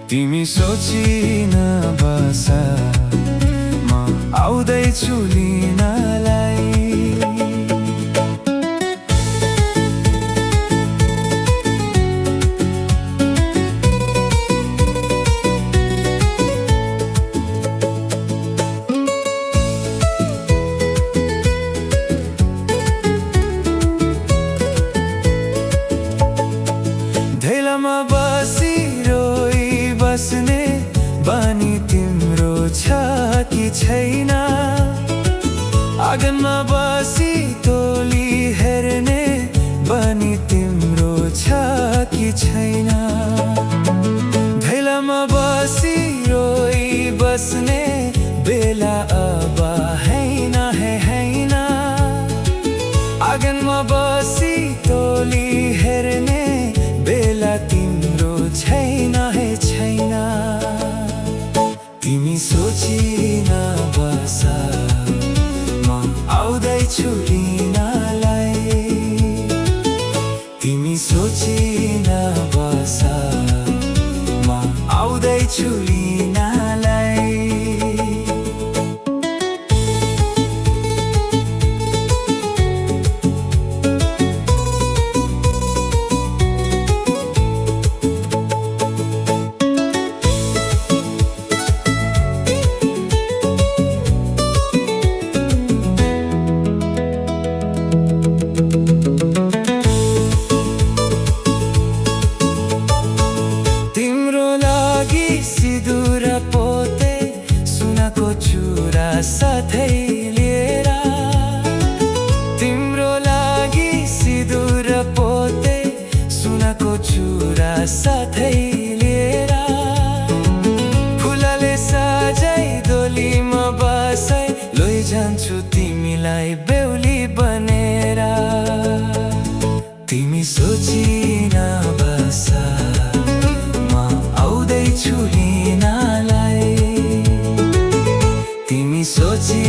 तिमी सोचिन बस म आउँदैछु लिनलाई। धेलामा बसी रोई बस्ने बानी तिम्रो छ कि छैन? आँगनमा बसी तोली हेर्ने बानी तिम्रो छ कि छैन? धेलामा बसी रोई बस्ने बेला अब हैन हैन। आँगनमा बसी तोली हेर्ने बेला तिम्रो छैन छैन। तिमी सोचिन बस म आउँदैछु लिनलाई। तिमी सोचिन बस म आउँदैछु लिनलाई। सिँदुर पोते सुनको चुरा साथै लिएर। तिम्रो लागि सिँदुर पोते सुनको चुरा साथै लिएर। फुलले सजाई डोलीमा बसाई लैजान्छु तिमीलाई बेहुली बनेर। तिमी सोचिन बस म आउँदैछु लिनलाई। तिमी सोची